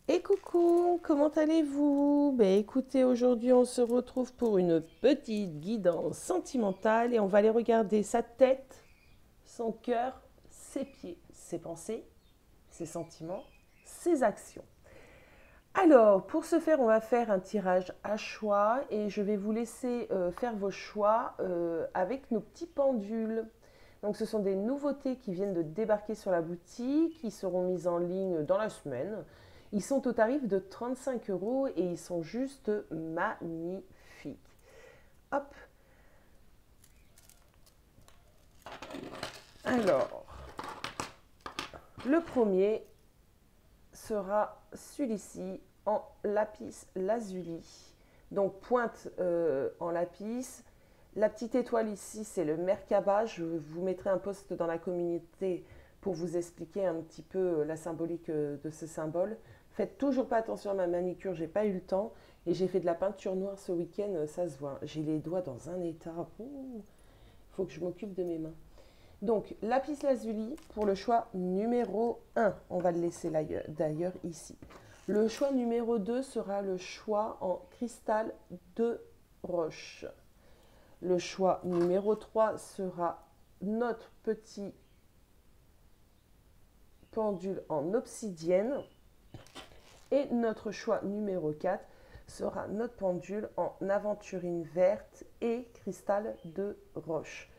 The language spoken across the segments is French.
Et coucou, comment allez-vous? Ben écoutez, aujourd'hui on se retrouve pour une petite guidance sentimentale et on va aller regarder sa tête, son cœur, ses pieds, ses pensées, ses sentiments, ses actions. Alors, pour ce faire, on va faire un tirage à choix et je vais vous laisser faire vos choix avec nos petits pendules. Donc, ce sont des nouveautés qui viennent de débarquer sur la boutique, qui seront mises en ligne dans la semaine. Ils sont au tarif de 35 euros et ils sont juste magnifiques. Hop, alors, le premier sera celui-ci en lapis lazuli. Donc pointe en lapis. La petite étoile ici, c'est le Merkaba. Je vous mettrai un post dans la communauté pour vous expliquer un petit peu la symbolique de ce symbole. Faites toujours pas attention à ma manicure, j'ai pas eu le temps. Et j'ai fait de la peinture noire ce week-end, ça se voit. J'ai les doigts dans un état. Il faut que je m'occupe de mes mains. Donc, lapis lazuli pour le choix numéro un. On va le laisser d'ailleurs ici. Le choix numéro 2 sera le choix en cristal de roche. Le choix numéro 3 sera notre petit pendule en obsidienne. Et notre choix numéro 4 sera notre pendule en aventurine verte et cristal de roche.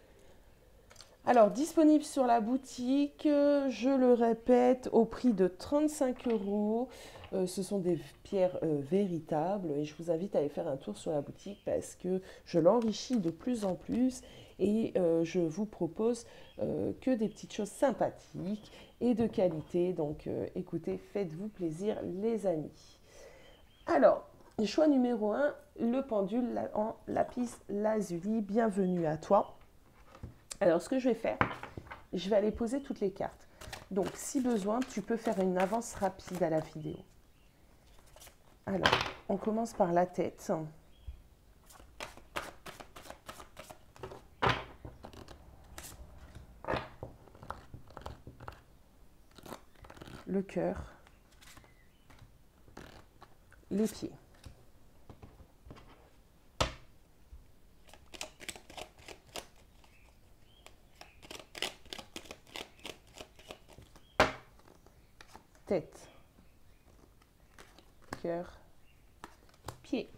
Alors, disponible sur la boutique, je le répète, au prix de 35 euros. Ce sont des pierres véritables et je vous invite à aller faire un tour sur la boutique parce que je l'enrichis de plus en plus et je vous propose que des petites choses sympathiques et de qualité. Donc, écoutez, faites-vous plaisir, les amis. Alors, choix numéro un, le pendule en lapis lazuli. Bienvenue à toi. Alors, ce que je vais faire, je vais aller poser toutes les cartes. Donc, si besoin, tu peux faire une avance rapide à la vidéo. Alors, on commence par la tête. Le cœur. Les pieds. Tête. Cœur. Pieds.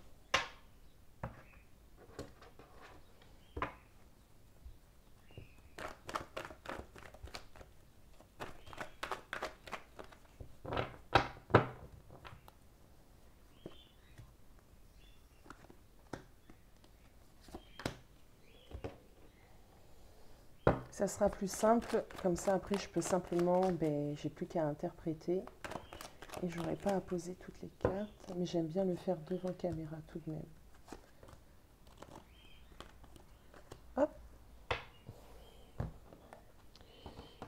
Ça sera plus simple, comme ça après je peux simplement, j'ai plus qu'à interpréter et j'aurai pas à poser toutes les cartes, mais j'aime bien le faire devant caméra tout de même. Hop.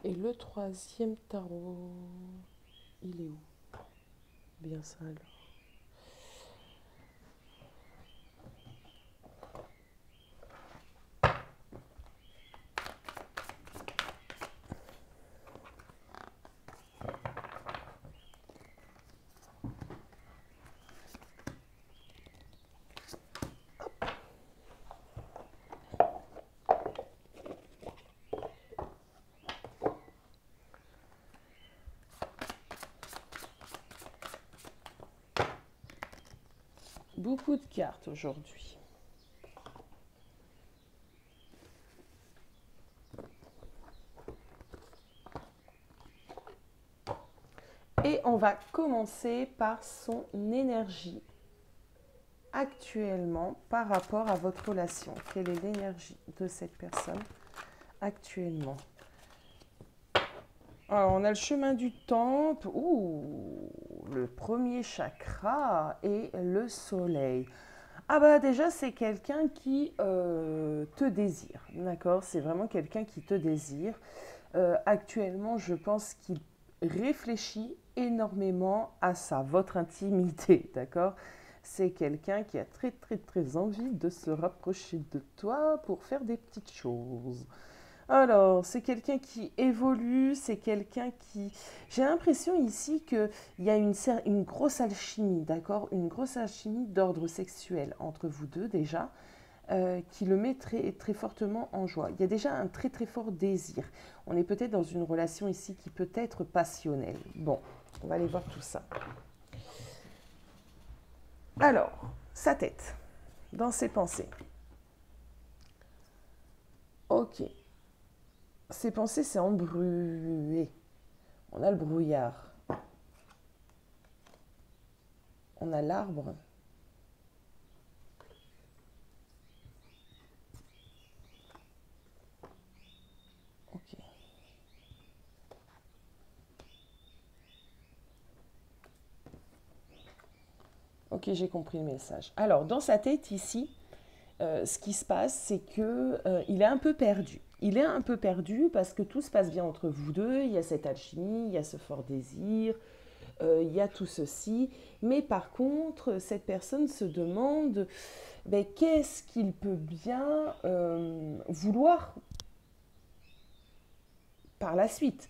Et le troisième tarot, il est où? Bien ça alors. Beaucoup de cartes aujourd'hui. Et on va commencer par son énergie actuellement par rapport à votre relation. Quelle est l'énergie de cette personne actuellement? Alors, on a le chemin du temple. Ouh, le premier chakra et le soleil. Ah bah déjà, c'est quelqu'un qui te désire, d'accord? C'est vraiment quelqu'un qui te désire. Actuellement, je pense qu'il réfléchit énormément à ça, votre intimité, d'accord? C'est quelqu'un qui a très très très envie de se rapprocher de toi pour faire des petites choses. Alors, c'est quelqu'un qui évolue, c'est quelqu'un qui... J'ai l'impression ici qu'il y a une grosse alchimie, d'accord? Une grosse alchimie d'ordre sexuel entre vous deux déjà, qui le met très, très fortement en joie. Il y a déjà un très très fort désir. On est peut-être dans une relation ici qui peut être passionnelle. Bon, on va aller voir tout ça. Alors, sa tête, dans ses pensées. Ok. Ses pensées, c'est embrué. On a le brouillard. On a l'arbre. Ok. Ok, j'ai compris le message. Alors, dans sa tête ici, ce qui se passe, c'est que il est un peu perdu. Il est un peu perdu parce que tout se passe bien entre vous deux. Il y a cette alchimie, il y a ce fort désir, il y a tout ceci. Mais par contre, cette personne se demande ben, qu'est-ce qu'il peut bien vouloir par la suite.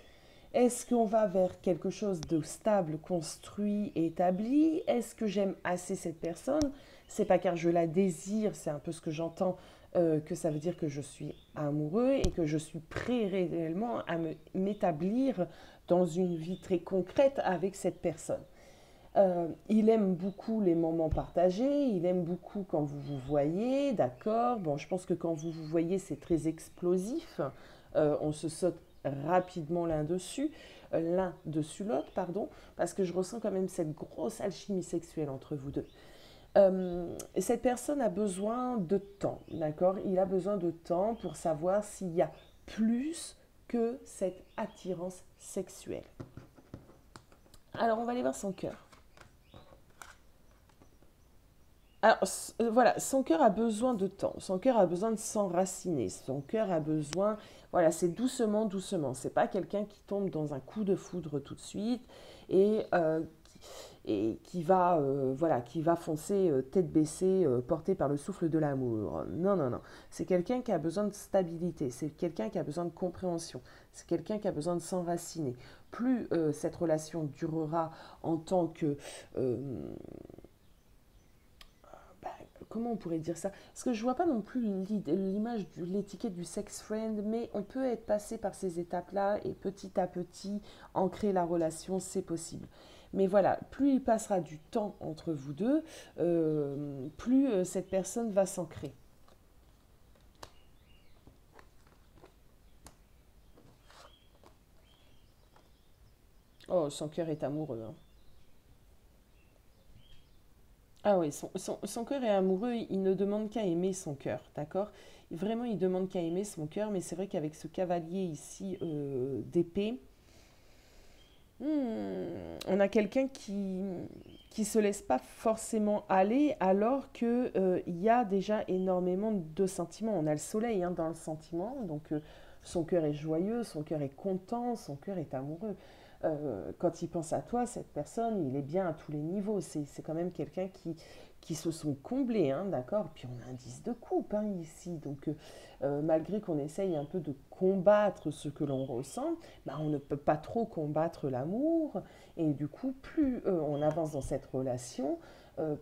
Est-ce qu'on va vers quelque chose de stable, construit, établi? Est-ce que j'aime assez cette personne? C'est pas car je la désire, c'est un peu ce que j'entends, que ça veut dire que je suis amoureux et que je suis prêt réellement à m'établir dans une vie très concrète avec cette personne. Il aime beaucoup les moments partagés, il aime beaucoup quand vous vous voyez, d'accord. Bon, je pense que quand vous vous voyez, c'est très explosif. On se saute rapidement l'un dessus l'autre, pardon, parce que je ressens quand même cette grosse alchimie sexuelle entre vous deux. Cette personne a besoin de temps, d'accord. Il a besoin de temps pour savoir s'il y a plus que cette attirance sexuelle. Alors, on va aller voir son cœur. Alors, voilà, son cœur a besoin de temps, son cœur a besoin de s'enraciner, son cœur a besoin, voilà, c'est doucement, doucement. C'est pas quelqu'un qui tombe dans un coup de foudre tout de suite et, qui va, voilà, qui va foncer tête baissée, porté par le souffle de l'amour. Non, non, non. C'est quelqu'un qui a besoin de stabilité, c'est quelqu'un qui a besoin de compréhension, c'est quelqu'un qui a besoin de s'enraciner. Plus cette relation durera en tant que bah, comment on pourrait dire ça? Parce que je vois pas non plus l'image, l'étiquette du sex friend, mais on peut être passé par ces étapes-là et petit à petit ancrer la relation, c'est possible. Mais voilà, plus il passera du temps entre vous deux, plus cette personne va s'ancrer. Oh, son cœur est amoureux, hein. Ah oui, son cœur est amoureux, il ne demande qu'à aimer son cœur, d'accord? Vraiment, il demande qu'à aimer son cœur, mais c'est vrai qu'avec ce cavalier ici d'épée, on a quelqu'un qui se laisse pas forcément aller alors que il y a déjà énormément de sentiments. On a le soleil hein, dans le sentiment, donc son cœur est joyeux, son cœur est content, son cœur est amoureux. Quand il pense à toi, cette personne, il est bien à tous les niveaux. C'est quand même quelqu'un qui se sont comblés, hein, d'accord. Puis on a un 10 de coupe hein, ici, donc malgré qu'on essaye un peu de combattre ce que l'on ressent, bah, on ne peut pas trop combattre l'amour. Et du coup, plus on avance dans cette relation,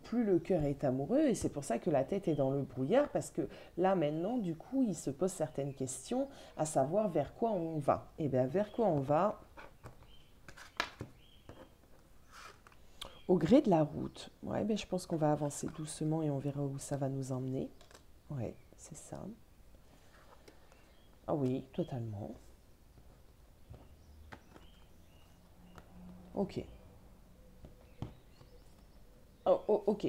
plus le cœur est amoureux. Et c'est pour ça que la tête est dans le brouillard, parce que là maintenant, du coup, il se pose certaines questions, à savoir vers quoi on va. Et bien vers quoi on va? Au gré de la route. Ouais, ben, je pense qu'on va avancer doucement et on verra où ça va nous emmener. Ouais, c'est ça. Ah oui, totalement. Ok. Oh, oh, ok.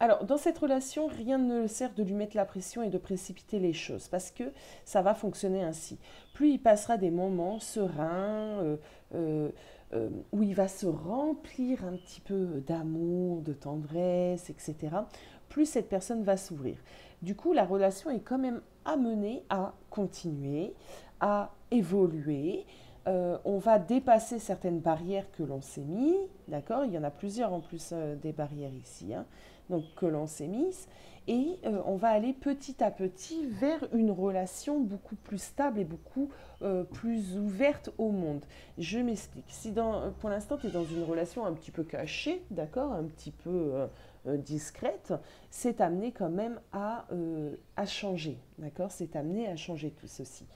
Alors, dans cette relation, rien ne sert de lui mettre la pression et de précipiter les choses parce que ça va fonctionner ainsi. Plus il passera des moments sereins, où il va se remplir un petit peu d'amour, de tendresse, etc., plus cette personne va s'ouvrir. Du coup, la relation est quand même amenée à continuer, à évoluer, On va dépasser certaines barrières que l'on s'est mis, d'accord? Il y en a plusieurs en plus des barrières ici, hein, donc que l'on s'est mises. Et on va aller petit à petit vers une relation beaucoup plus stable et beaucoup plus ouverte au monde. Je m'explique. Si pour l'instant tu es dans une relation un petit peu cachée, d'accord, un petit peu discrète, c'est amené quand même à changer, d'accord? C'est amené à changer tout ceci.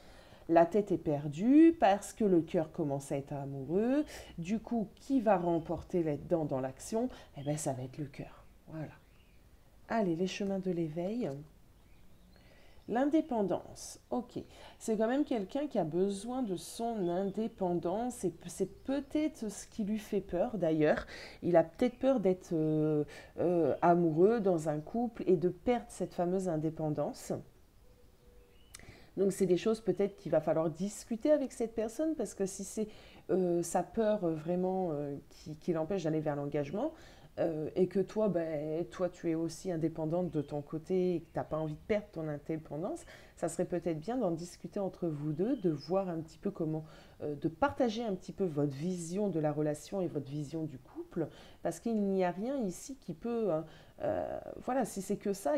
La tête est perdue parce que le cœur commence à être amoureux. Du coup, qui va remporter là-dedans dans l'action? Eh bien, ça va être le cœur. Voilà. Allez, les chemins de l'éveil. L'indépendance, ok. C'est quand même quelqu'un qui a besoin de son indépendance et c'est peut-être ce qui lui fait peur d'ailleurs. Il a peut-être peur d'être amoureux dans un couple et de perdre cette fameuse indépendance. Donc c'est des choses peut-être qu'il va falloir discuter avec cette personne parce que si c'est sa peur vraiment qui l'empêche d'aller vers l'engagement et que toi, toi tu es aussi indépendante de ton côté et que tu n'as pas envie de perdre ton indépendance, ça serait peut-être bien d'en discuter entre vous deux, de voir un petit peu comment, de partager un petit peu votre vision de la relation et votre vision du couple parce qu'il n'y a rien ici qui peut... hein, voilà, si c'est que ça,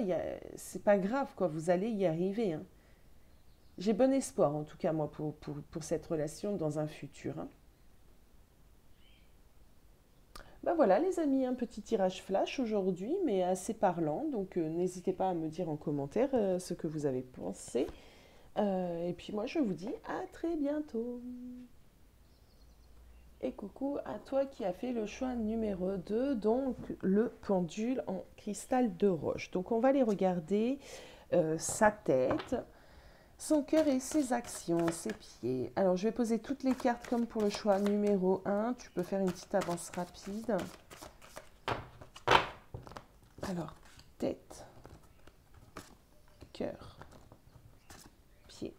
c'est pas grave, quoi, vous allez y arriver. Hein. J'ai bon espoir, en tout cas, moi, pour cette relation dans un futur. Hein. Ben voilà, les amis, un petit tirage flash aujourd'hui, mais assez parlant. Donc, n'hésitez pas à me dire en commentaire ce que vous avez pensé. Et puis, moi, je vous dis à très bientôt. Et coucou à toi qui as fait le choix numéro 2, donc le pendule en cristal de roche. Donc, on va aller regarder sa tête, son cœur et ses actions, ses pieds. Alors, je vais poser toutes les cartes comme pour le choix numéro 1. Tu peux faire une petite avance rapide. Alors, tête, cœur, pied.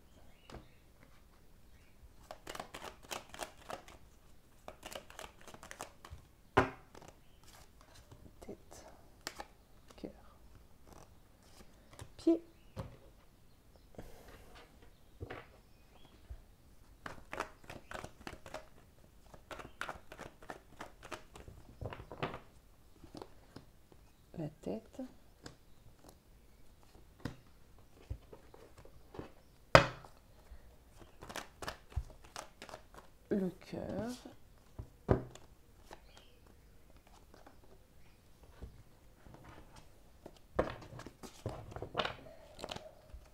Tête, cœur, pied. La tête, le cœur,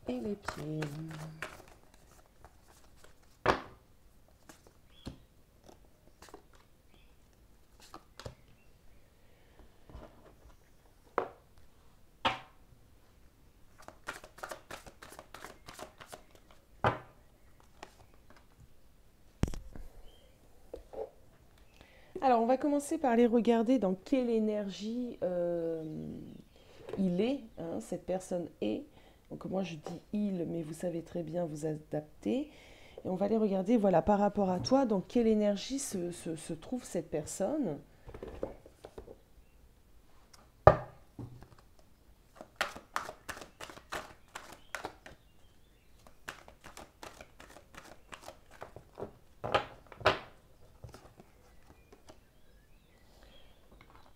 et les pieds. Alors, on va commencer par aller regarder dans quelle énergie il est, hein, cette personne est. Donc, moi, je dis il, mais vous savez très bien vous adapter. Et on va aller regarder, voilà, par rapport à toi, dans quelle énergie se trouve cette personne.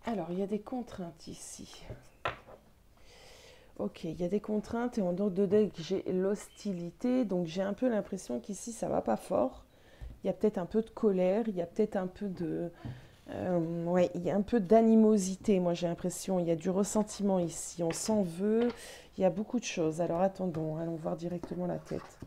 Alors, il y a des contraintes ici. Ok, il y a des contraintes et en dehors de deck, j'ai l'hostilité. Donc, j'ai un peu l'impression qu'ici, ça va pas fort. Il y a peut-être un peu de colère, il y a peut-être un peu de... ouais, il y a un peu d'animosité, moi j'ai l'impression. Il y a du ressentiment ici, on s'en veut. Il y a beaucoup de choses. Alors attendons, allons voir directement la tête.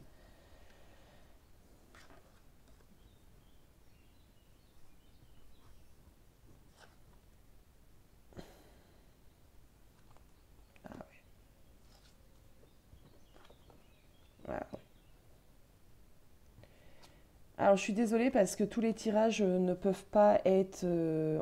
Voilà. Alors, je suis désolée parce que tous les tirages ne peuvent pas être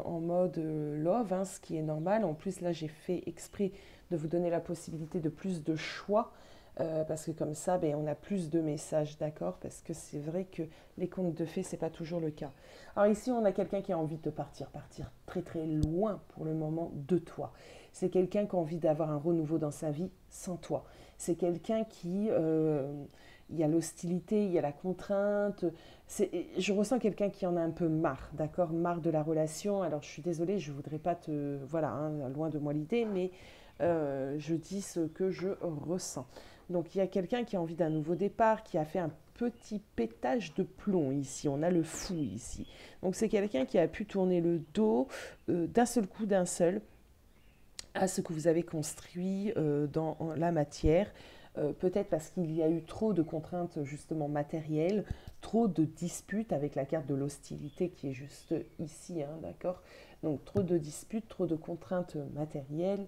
en mode love, hein, ce qui est normal. En plus, là, j'ai fait exprès de vous donner la possibilité de plus de choix parce que comme ça, ben, on a plus de messages, d'accord? Parce que c'est vrai que les contes de fées, c'est pas toujours le cas. Alors ici, on a quelqu'un qui a envie de partir très très loin pour le moment de toi. C'est quelqu'un qui a envie d'avoir un renouveau dans sa vie sans toi. C'est quelqu'un il y a l'hostilité, il y a la contrainte. Je ressens quelqu'un qui en a un peu marre, d'accord? Marre de la relation. Alors, je suis désolée, je ne voudrais pas te... Voilà, hein, loin de moi l'idée, mais je dis ce que je ressens. Donc, il y a quelqu'un qui a envie d'un nouveau départ, qui a fait un petit pétage de plomb ici. On a le fou ici. Donc, c'est quelqu'un qui a pu tourner le dos d'un seul coup, d'un seul, à ce que vous avez construit dans la matière. Peut-être parce qu'il y a eu trop de contraintes justement matérielles, trop de disputes avec la carte de l'hostilité qui est juste ici, hein, d'accord? Donc trop de disputes, trop de contraintes matérielles.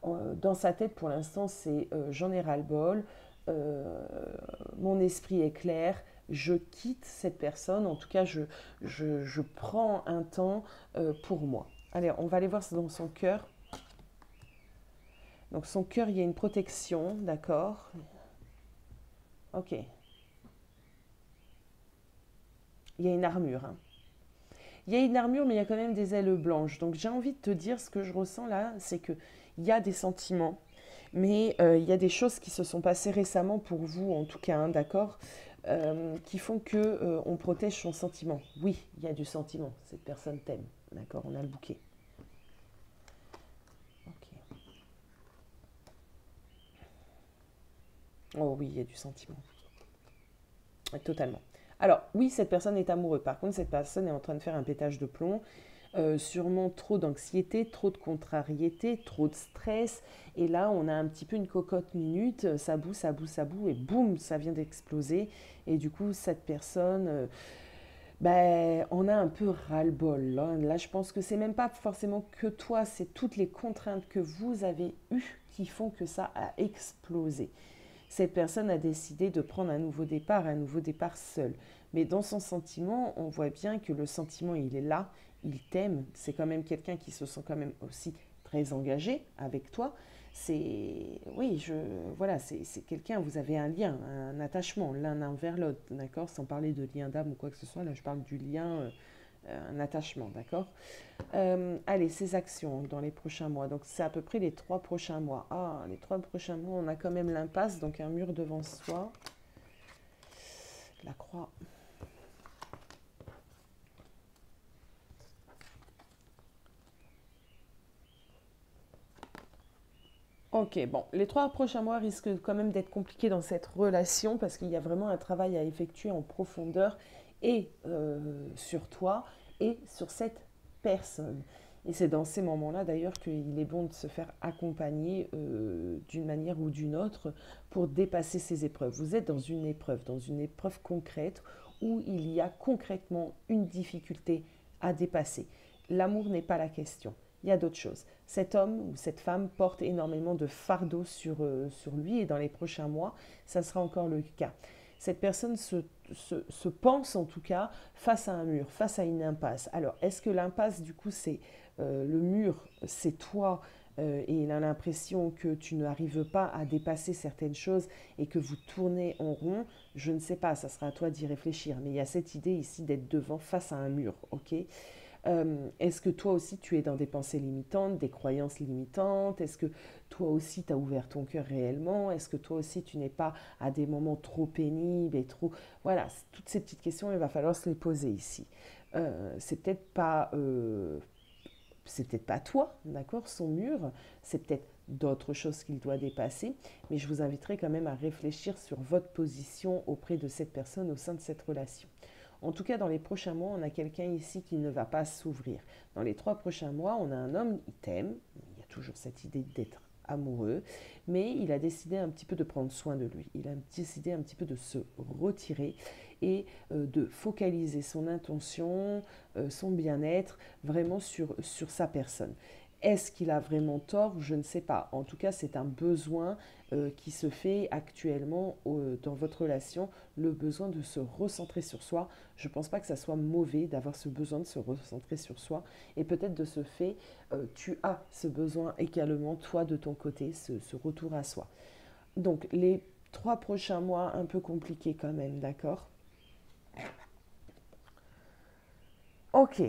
Dans sa tête pour l'instant c'est j'en ai ras-le-bol, mon esprit est clair, je quitte cette personne, en tout cas je prends un temps pour moi. Allez, on va aller voir dans son cœur. Donc son cœur, il y a une protection, d'accord? Ok. Il y a une armure. Hein. Il y a une armure, mais il y a quand même des ailes blanches. Donc j'ai envie de te dire, ce que je ressens là, c'est qu'il y a des sentiments, mais il y a des choses qui se sont passées récemment pour vous, en tout cas, hein, d'accord? Qui font que on protège son sentiment. Oui, il y a du sentiment. Cette personne t'aime, d'accord? On a le bouquet. Ok. Oh oui, il y a du sentiment. Totalement. Alors, oui, cette personne est amoureuse. Par contre, cette personne est en train de faire un pétage de plomb. Sûrement trop d'anxiété, trop de contrariété, trop de stress. Et là, on a un petit peu une cocotte minute. Ça boue, ça boue, ça boue. Et boum, ça vient d'exploser. Et du coup, cette personne, ben, on a un peu ras-le-bol. Là, je pense que c'est même pas forcément que toi. C'est toutes les contraintes que vous avez eues qui font que ça a explosé. Cette personne a décidé de prendre un nouveau départ seul. Mais dans son sentiment, on voit bien que le sentiment, il est là, il t'aime. C'est quand même quelqu'un qui se sent quand même aussi très engagé avec toi. C'est, oui, voilà, c'est quelqu'un, vous avez un lien, un attachement l'un envers l'autre, d'accord? Sans parler de lien d'âme ou quoi que ce soit, là je parle du lien, un attachement, d'accord? Allez, ces actions dans les prochains mois. Donc, c'est à peu près les 3 prochains mois. Ah, les 3 prochains mois, on a quand même l'impasse, donc un mur devant soi. La croix. Ok, bon, les 3 prochains mois risquent quand même d'être compliqués dans cette relation parce qu'il y a vraiment un travail à effectuer en profondeur et sur toi et sur cette personne. Et c'est dans ces moments-là d'ailleurs qu'il est bon de se faire accompagner d'une manière ou d'une autre pour dépasser ces épreuves. Vous êtes dans une épreuve concrète où il y a concrètement une difficulté à dépasser. L'amour n'est pas la question, il y a d'autres choses. Cet homme ou cette femme porte énormément de fardeau sur lui et dans les prochains mois, ça sera encore le cas. Cette personne se pense en tout cas face à un mur, face à une impasse. Alors, est-ce que l'impasse, du coup, c'est le mur, c'est toi et il a l'impression que tu n'arrives pas à dépasser certaines choses et que vous tournez en rond? Je ne sais pas, ça sera à toi d'y réfléchir. Mais il y a cette idée ici d'être devant face à un mur, ok? Est-ce que toi aussi tu es dans des pensées limitantes, des croyances limitantes? Est-ce que toi aussi tu as ouvert ton cœur réellement? Est-ce que toi aussi tu n'es pas à des moments trop pénibles et trop... Voilà, toutes ces petites questions, il va falloir se les poser ici. C'est peut-être pas, c'est peut-être pas toi, d'accord, son mur, c'est peut-être d'autres choses qu'il doit dépasser, mais je vous inviterai quand même à réfléchir sur votre position auprès de cette personne au sein de cette relation. En tout cas, dans les prochains mois, on a quelqu'un ici qui ne va pas s'ouvrir. Dans les 3 prochains mois, on a un homme, il t'aime, il y a toujours cette idée d'être amoureux, mais il a décidé un petit peu de prendre soin de lui. Il a décidé un petit peu de se retirer et de focaliser son intention, son bien-être vraiment sur sa personne. Est-ce qu'il a vraiment tort? Je ne sais pas. En tout cas, c'est un besoin qui se fait actuellement dans votre relation, le besoin de se recentrer sur soi. Je ne pense pas que ça soit mauvais d'avoir ce besoin de se recentrer sur soi. Et peut-être de ce fait, tu as ce besoin également, toi, de ton côté, ce retour à soi. Donc, les 3 prochains mois, un peu compliqués quand même, d'accord? Ok,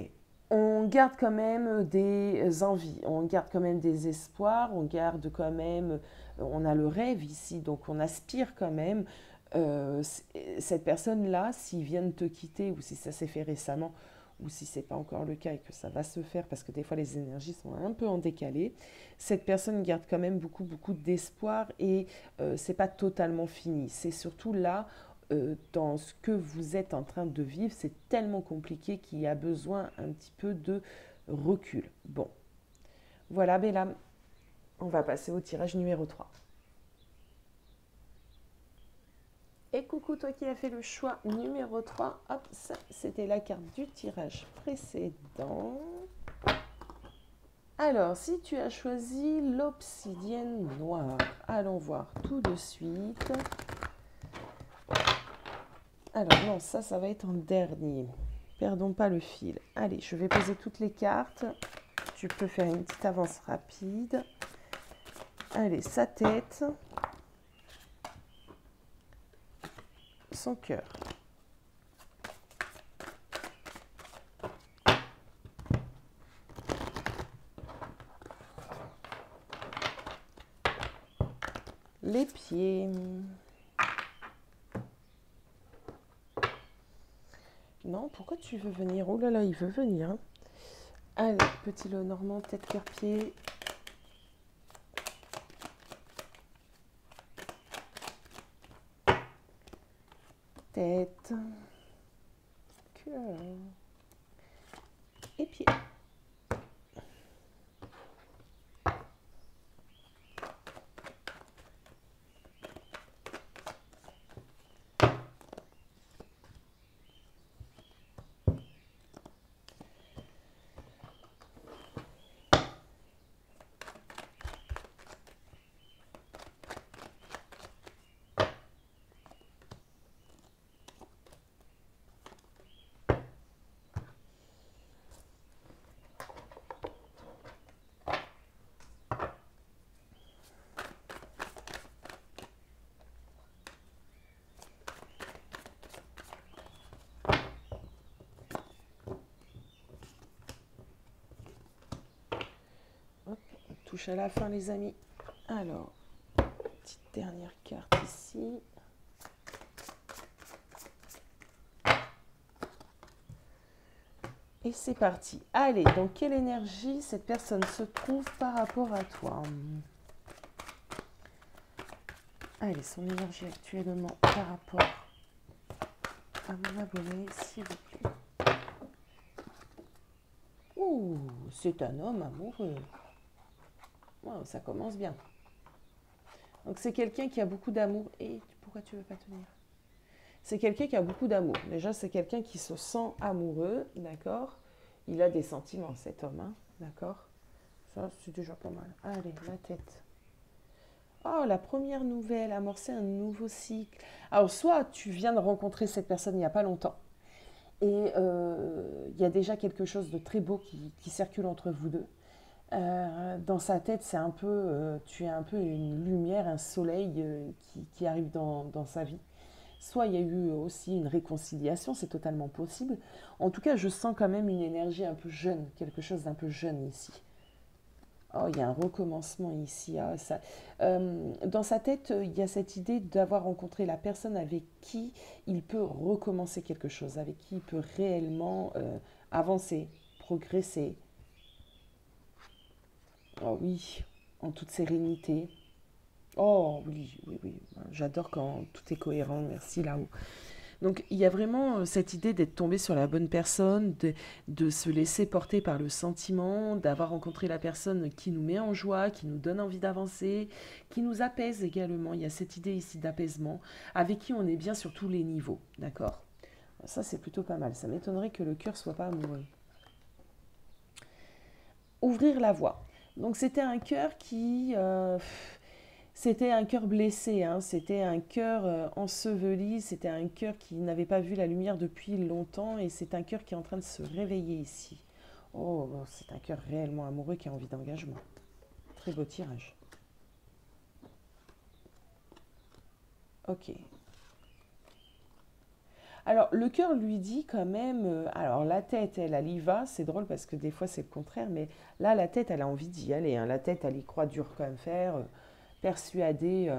on garde quand même des envies, on garde quand même des espoirs, on garde quand même, on a le rêve ici, donc on aspire quand même cette personne-là, s'il vient de te quitter ou si ça s'est fait récemment ou si ce n'est pas encore le cas et que ça va se faire parce que des fois les énergies sont un peu en décalé, cette personne garde quand même beaucoup, beaucoup d'espoir et c'est pas totalement fini. C'est surtout là, dans ce que vous êtes en train de vivre, c'est tellement compliqué qu'il y a besoin un petit peu de recul. Bon, voilà, Bella, on va passer au tirage numéro 3. Et coucou toi qui as fait le choix numéro 3. Hop, ça c'était la carte du tirage précédent. Alors, si tu as choisi l'obsidienne noire, allons voir tout de suite. Alors non, ça va être en dernier. Perdons pas le fil. Allez, je vais poser toutes les cartes. Tu peux faire une petite avance rapide. Allez, sa tête. Son cœur. Les pieds. Non, pourquoi tu veux venir? Oh là là, il veut venir. Hein. Allez, petit Lenormand, tête, cœur, pied. Tête. Cœur. Et pied. Hop, on touche à la fin les amis. Alors, petite dernière carte ici. Et c'est parti. Allez, dans quelle énergie cette personne se trouve par rapport à toi? Allez, son énergie actuellement par rapport à mon abonné, s'il vous plaît. Ouh, c'est un homme amoureux. Wow, ça commence bien. Donc c'est quelqu'un qui a beaucoup d'amour. Et pourquoi tu ne veux pas tenir? C'est quelqu'un qui a beaucoup d'amour. Déjà, c'est quelqu'un qui se sent amoureux, d'accord? Il a des sentiments, cet homme, hein, d'accord? Ça, c'est déjà pas mal. Allez, la tête. Oh, la première nouvelle, amorcer un nouveau cycle. Alors, soit tu viens de rencontrer cette personne il n'y a pas longtemps, et il y a déjà quelque chose de très beau qui circule entre vous deux. Dans sa tête, c'est un peu, tu es un peu une lumière, un soleil qui arrive dans sa vie. Soit il y a eu aussi une réconciliation, c'est totalement possible. En tout cas, je sens quand même une énergie un peu jeune, quelque chose d'un peu jeune ici. Oh, il y a un recommencement ici. Ah, ça. Dans sa tête, il y a cette idée d'avoir rencontré la personne avec qui il peut recommencer quelque chose, avec qui il peut réellement avancer, progresser. Oh oui, en toute sérénité. Oh oui, oui, oui. J'adore quand tout est cohérent. Merci là-haut. Donc il y a vraiment cette idée d'être tombé sur la bonne personne, de se laisser porter par le sentiment, d'avoir rencontré la personne qui nous met en joie, qui nous donne envie d'avancer, qui nous apaise également. Il y a cette idée ici d'apaisement, avec qui on est bien sur tous les niveaux, d'accord? Ça c'est plutôt pas mal. Ça m'étonnerait que le cœur soit pas amoureux. Ouvrir la voie. Donc c'était un cœur qui... c'était un cœur blessé, hein, c'était un cœur enseveli, c'était un cœur qui n'avait pas vu la lumière depuis longtemps et c'est un cœur qui est en train de se réveiller ici. Oh, c'est un cœur réellement amoureux qui a envie d'engagement. Très beau tirage. Ok. Alors, le cœur lui dit quand même... alors, la tête, elle y va. C'est drôle parce que des fois, c'est le contraire. Mais là, la tête, elle a envie d'y aller. Hein. La tête, elle y croit dur comme fer. persuadé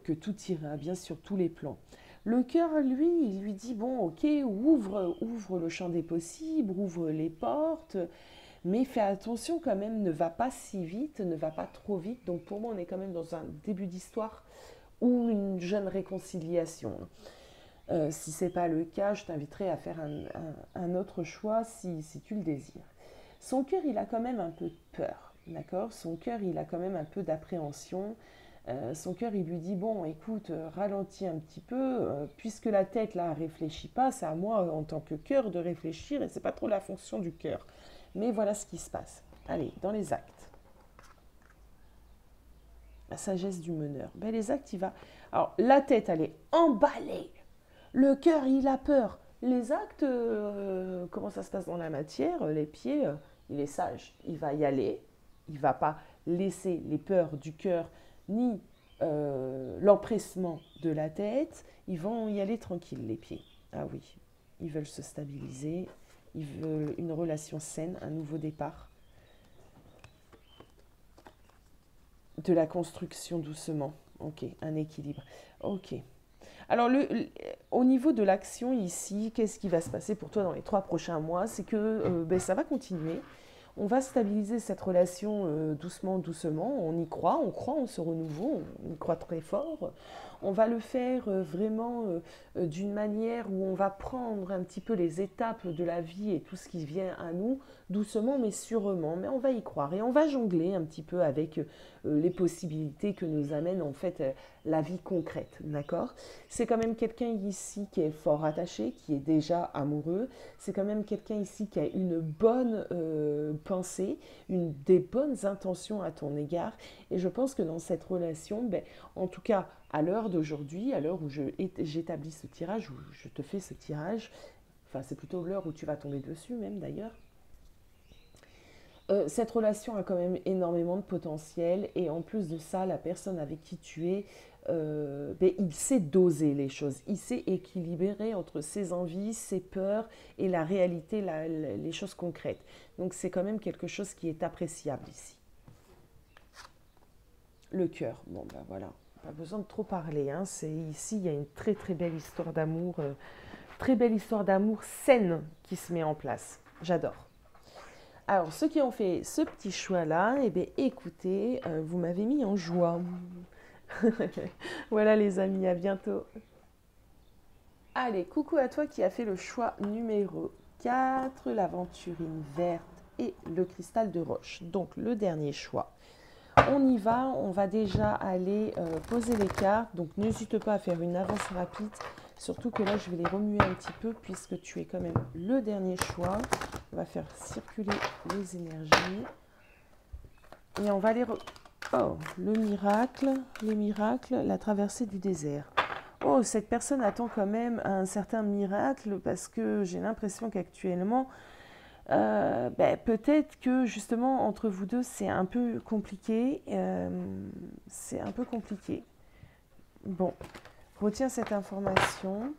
que tout ira bien sur tous les plans. Le cœur, lui, il lui dit, bon, ok, ouvre le champ des possibles, ouvre les portes, mais fais attention quand même, ne va pas si vite, ne va pas trop vite. Donc pour moi, on est quand même dans un début d'histoire ou une jeune réconciliation. Si ce n'est pas le cas, je t'inviterai à faire un autre choix si tu le désires. Son cœur, il a quand même un peu de peur, d'accord? Son cœur, il a quand même un peu d'appréhension. Son cœur, il lui dit, bon, écoute, ralentis un petit peu, puisque la tête, là, réfléchit pas, c'est à moi, en tant que cœur, de réfléchir, et c'est pas trop la fonction du cœur. Mais voilà ce qui se passe. Allez, dans les actes. La sagesse du meneur. Ben, les actes, il va... Alors, la tête, elle est emballée. Le cœur, il a peur. Les actes, comment ça se passe dans la matière? Les pieds, il est sage. Il va y aller. Il ne va pas laisser les peurs du cœur ni l'empressement de la tête. Ils vont y aller tranquilles, les pieds. Ah oui, ils veulent se stabiliser. Ils veulent une relation saine, un nouveau départ. De la construction doucement. Ok, un équilibre. Ok. Alors, au niveau de l'action ici, qu'est-ce qui va se passer pour toi dans les 3 prochains mois? C'est que ça va continuer. On va stabiliser cette relation doucement, doucement. On y croit, on croit en ce renouveau, on y croit très fort. On va le faire vraiment d'une manière où on va prendre un petit peu les étapes de la vie et tout ce qui vient à nous, doucement mais sûrement. Mais on va y croire et on va jongler un petit peu avec les possibilités que nous amène en fait la vie concrète, d'accord? C'est quand même quelqu'un ici qui est fort attaché, qui est déjà amoureux. C'est quand même quelqu'un ici qui a une bonne pensée, des bonnes intentions à ton égard. Et je pense que dans cette relation, en tout cas à l'heure d'aujourd'hui, à l'heure où j'établis ce tirage, où je te fais ce tirage, enfin c'est plutôt l'heure où tu vas tomber dessus même d'ailleurs, cette relation a quand même énormément de potentiel et en plus de ça, la personne avec qui tu es, il sait doser les choses, il sait équilibrer entre ses envies, ses peurs et la réalité, les choses concrètes. Donc c'est quand même quelque chose qui est appréciable ici. Le cœur, bon ben voilà, pas besoin de trop parler. Hein. Ici, il y a une très très belle histoire d'amour, très belle histoire d'amour saine qui se met en place. J'adore. Alors, ceux qui ont fait ce petit choix-là, eh bien, écoutez, vous m'avez mis en joie. Voilà les amis, à bientôt. Allez, coucou à toi qui as fait le choix numéro 4, l'aventurine verte et le cristal de roche. Donc, le dernier choix. On y va, on va déjà aller poser les cartes. Donc, n'hésite pas à faire une avance rapide. Surtout que là, je vais les remuer un petit peu puisque tu es quand même le dernier choix. On va faire circuler les énergies. Et on va les... Oh, le miracle, les miracles, la traversée du désert. Oh, cette personne attend quand même un certain miracle parce que j'ai l'impression qu'actuellement, peut-être que justement entre vous deux, c'est un peu compliqué. C'est un peu compliqué. Bon, retiens cette information.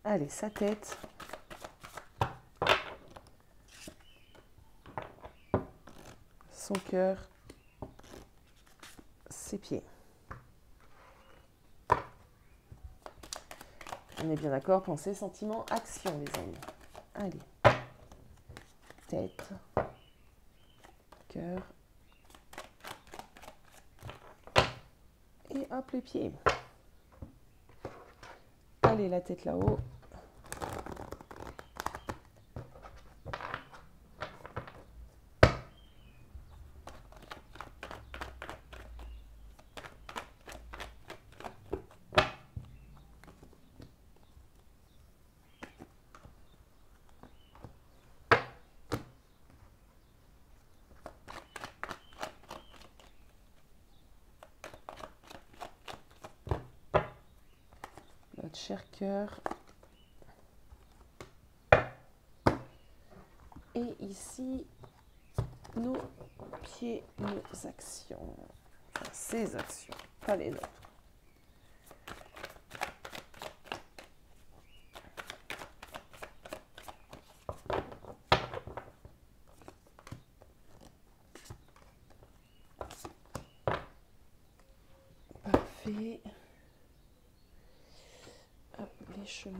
Allez, sa tête. Son cœur. Ses pieds. On est bien d'accord, pensée, sentiment, action, les amis. Allez. Tête. Cœur. Et hop, les pieds. Allez, la tête là-haut. Notre cher cœur. Et ici, nos pieds, nos actions. Enfin, ses actions, pas les nôtres. Parfait. Hop, les chemins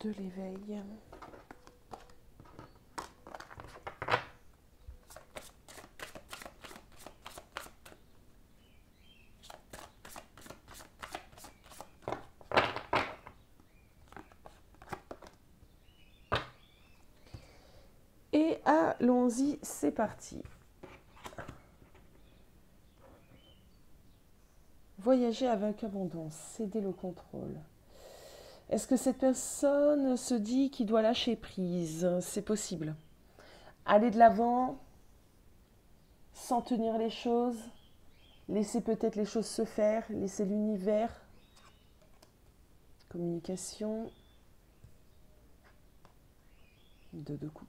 de l'éveil. Et allons-y, c'est parti. Voyager avec abondance, céder le contrôle. Est-ce que cette personne se dit qu'il doit lâcher prise? C'est possible. Aller de l'avant, sans tenir les choses, laisser peut-être les choses se faire, laisser l'univers. Communication. Deux de coupe.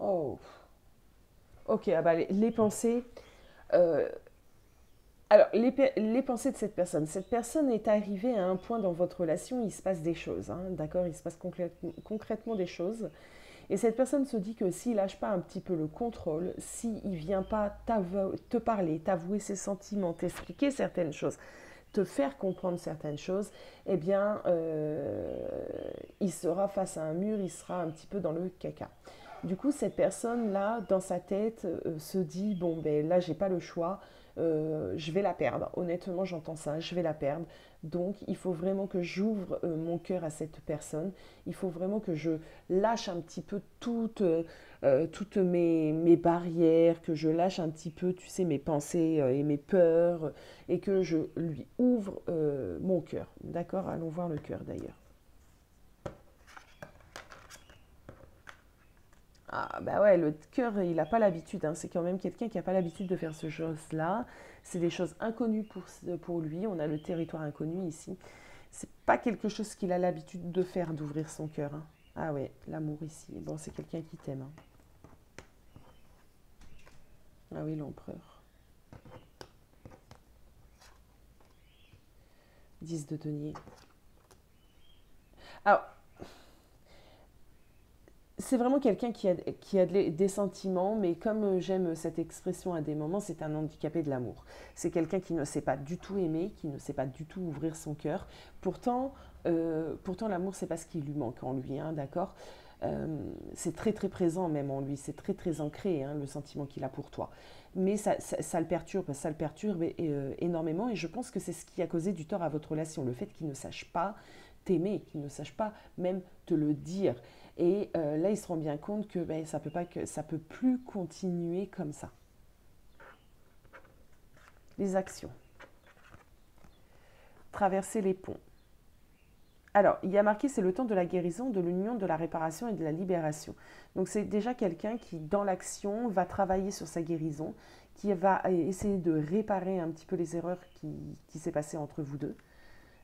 Oh. Ok, ah bah les pensées. euh, alors, les pensées de cette personne est arrivée à un point dans votre relation, il se passe des choses, hein, d'accord? Il se passe concrètement des choses. Et cette personne se dit que s'il lâche pas un petit peu le contrôle, s'il ne vient pas te parler, t'avouer ses sentiments, t'expliquer certaines choses, te faire comprendre certaines choses, eh bien, il sera face à un mur, il sera un petit peu dans le caca. Du coup, cette personne-là, dans sa tête, se dit, bon, ben là, j'ai pas le choix, je vais la perdre. Honnêtement, j'entends ça, je vais la perdre. Donc, il faut vraiment que j'ouvre mon cœur à cette personne. Il faut vraiment que je lâche un petit peu toutes mes barrières, que je lâche un petit peu, tu sais, mes pensées et mes peurs, et que je lui ouvre mon cœur. D'accord? Allons voir le cœur d'ailleurs. Ah bah ouais, le cœur, il n'a pas l'habitude, hein. C'est quand même quelqu'un qui n'a pas l'habitude de faire ce chose-là. C'est des choses inconnues pour lui. On a le territoire inconnu ici. C'est pas quelque chose qu'il a l'habitude de faire, d'ouvrir son cœur, hein. Ah ouais, l'amour ici. Bon, c'est quelqu'un qui t'aime, hein. Ah oui, l'empereur. 10 de denier. Alors, c'est vraiment quelqu'un qui a des sentiments, mais comme j'aime cette expression à des moments, c'est un handicapé de l'amour. C'est quelqu'un qui ne sait pas du tout aimer, qui ne sait pas du tout ouvrir son cœur. Pourtant l'amour, c'est pas ce qui lui manque en lui, hein, d'accord. C'est très très présent même en lui, c'est très très ancré, hein, le sentiment qu'il a pour toi. Mais ça le perturbe énormément, et je pense que c'est ce qui a causé du tort à votre relation, le fait qu'il ne sache pas t'aimer, qu'il ne sache pas même te le dire. Et là, il se rend bien compte que ben, ça peut plus continuer comme ça. Les actions. Traverser les ponts. Alors, il y a marqué, c'est le temps de la guérison, de l'union, de la réparation et de la libération. Donc, c'est déjà quelqu'un qui, dans l'action, va travailler sur sa guérison, qui va essayer de réparer un petit peu les erreurs qui s'est passées entre vous deux.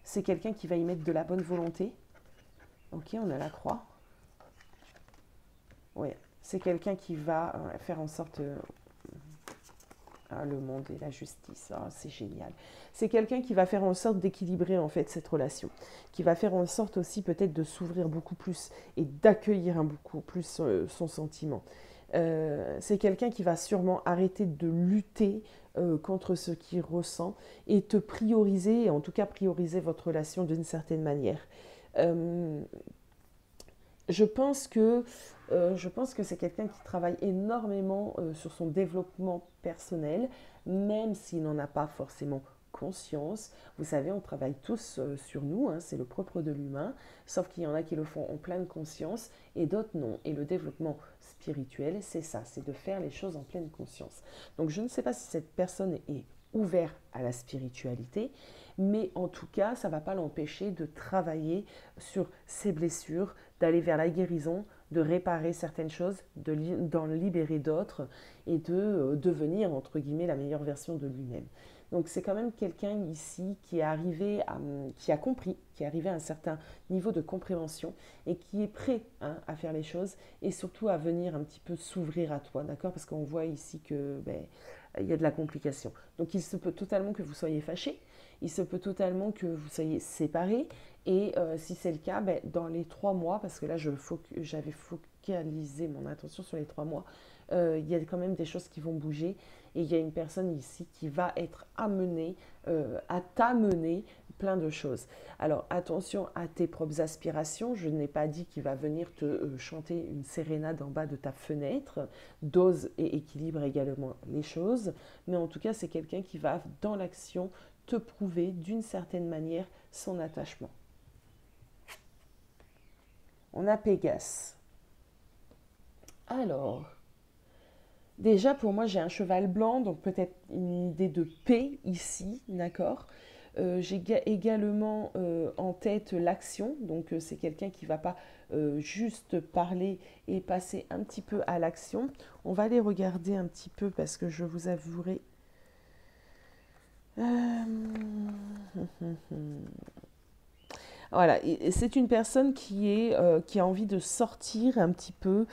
C'est quelqu'un qui va y mettre de la bonne volonté. Ok, on a la croix. Oui, c'est quelqu'un qui va faire en sorte, le monde et la justice, c'est génial. C'est quelqu'un qui va faire en sorte d'équilibrer en fait cette relation, qui va faire en sorte aussi peut-être de s'ouvrir beaucoup plus et d'accueillir beaucoup plus son sentiment. C'est quelqu'un qui va sûrement arrêter de lutter contre ce qu'il ressent et te prioriser, en tout cas prioriser votre relation d'une certaine manière. Euh, je pense que c'est quelqu'un qui travaille énormément sur son développement personnel, même s'il n'en a pas forcément conscience. Vous savez, on travaille tous sur nous, hein, c'est le propre de l'humain, sauf qu'il y en a qui le font en pleine conscience et d'autres non. Et le développement spirituel, c'est ça, c'est de faire les choses en pleine conscience. Donc je ne sais pas si cette personne est ouverte à la spiritualité, mais en tout cas, ça ne va pas l'empêcher de travailler sur ses blessures, d'aller vers la guérison, de réparer certaines choses, d'en libérer d'autres et de devenir, entre guillemets, la meilleure version de lui-même. Donc c'est quand même quelqu'un ici qui est arrivé qui a compris, qui est arrivé à un certain niveau de compréhension et qui est prêt à faire les choses et surtout à venir un petit peu s'ouvrir à toi, d'accord? Parce qu'on voit ici que il y a de la complication. Donc il se peut totalement que vous soyez fâchés, il se peut totalement que vous soyez séparés et si c'est le cas, dans les 3 mois, parce que là j'avais focalisé mon attention sur les 3 mois, il y a quand même des choses qui vont bouger et il y a une personne ici qui va être amenée à t'amener plein de choses. Alors attention à tes propres aspirations, je n'ai pas dit qu'il va venir te chanter une sérénade en bas de ta fenêtre, dose et équilibre également les choses, mais en tout cas c'est quelqu'un qui va dans l'action te prouver d'une certaine manière son attachement. On a Pégase. Alors, déjà, pour moi, j'ai un cheval blanc, donc peut-être une idée de paix ici, d'accord. J'ai également en tête l'action, donc c'est quelqu'un qui ne va pas juste parler et passer un petit peu à l'action. On va aller regarder un petit peu parce que je vous avouerai... Voilà, c'est une personne qui a envie de sortir un petit peu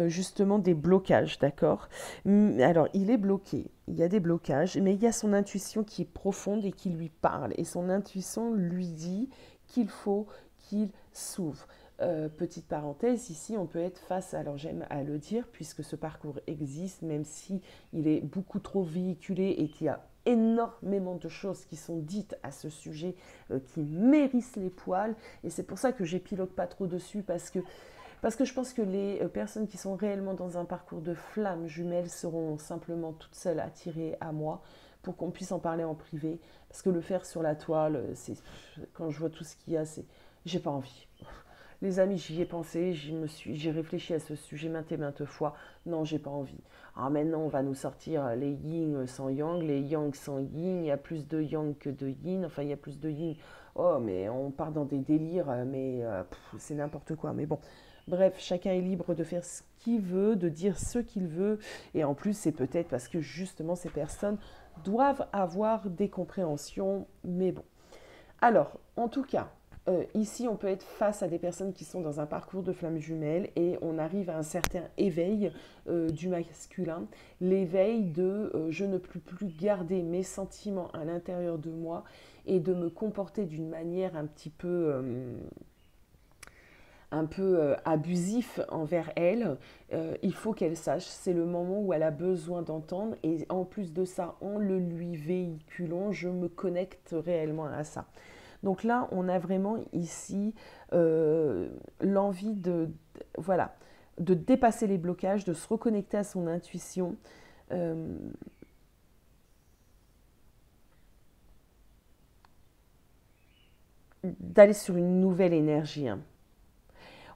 justement des blocages, d'accord? Alors, il est bloqué, il y a des blocages, mais il y a son intuition qui est profonde et qui lui parle. Et son intuition lui dit qu'il faut qu'il s'ouvre. Petite parenthèse, ici on peut être face, alors j'aime à le dire, puisque ce parcours existe, même si il est beaucoup trop véhiculé et qu'il y a énormément de choses qui sont dites à ce sujet qui mérissent les poils. Et c'est pour ça que j'épilogue pas trop dessus, parce que je pense que les personnes qui sont réellement dans un parcours de flammes jumelles seront simplement toutes seules attirées à moi pour qu'on puisse en parler en privé. Parce que le faire sur la toile, quand je vois tout ce qu'il y a, j'ai pas envie. Les amis, j'y ai pensé, j'ai réfléchi à ce sujet maintes et maintes fois. Non, j'ai pas envie. Ah, maintenant, on va nous sortir les yin sans yang, les yang sans yin. Il y a plus de yang que de yin. Enfin, il y a plus de yin. Oh, mais on part dans des délires, mais c'est n'importe quoi. Mais bon, bref, chacun est libre de faire ce qu'il veut, de dire ce qu'il veut. Et en plus, c'est peut-être parce que justement, ces personnes doivent avoir des compréhensions. Mais bon. Alors, en tout cas, ici, on peut être face à des personnes qui sont dans un parcours de flammes jumelles et on arrive à un certain éveil du masculin, l'éveil de je ne peux plus garder mes sentiments à l'intérieur de moi et de me comporter d'une manière un peu abusif envers elle. Il faut qu'elle sache, c'est le moment où elle a besoin d'entendre et en plus de ça, en le lui véhiculant, je me connecte réellement à ça. Donc là, on a vraiment ici l'envie voilà, de dépasser les blocages, de se reconnecter à son intuition. D'aller sur une nouvelle énergie.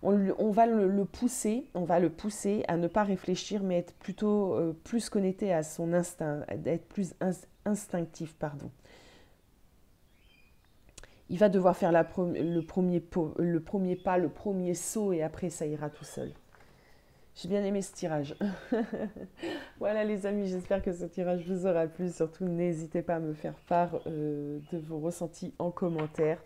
On va on va le pousser à ne pas réfléchir, mais être plutôt plus connecté à son instinct, être plus instinctif, pardon. Il va devoir faire le premier pas, le premier saut, et après ça ira tout seul. J'ai bien aimé ce tirage. Voilà les amis, j'espère que ce tirage vous aura plu. Surtout, n'hésitez pas à me faire part de vos ressentis en commentaire.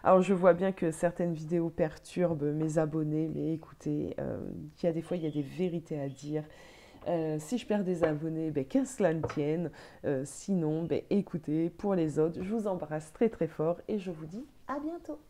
Alors, je vois bien que certaines vidéos perturbent mes abonnés, mais écoutez, il y a des fois, il y a des vérités à dire. Si je perds des abonnés, qu'à cela ne tienne. Sinon, écoutez, pour les autres, je vous embrasse très très fort et je vous dis à bientôt.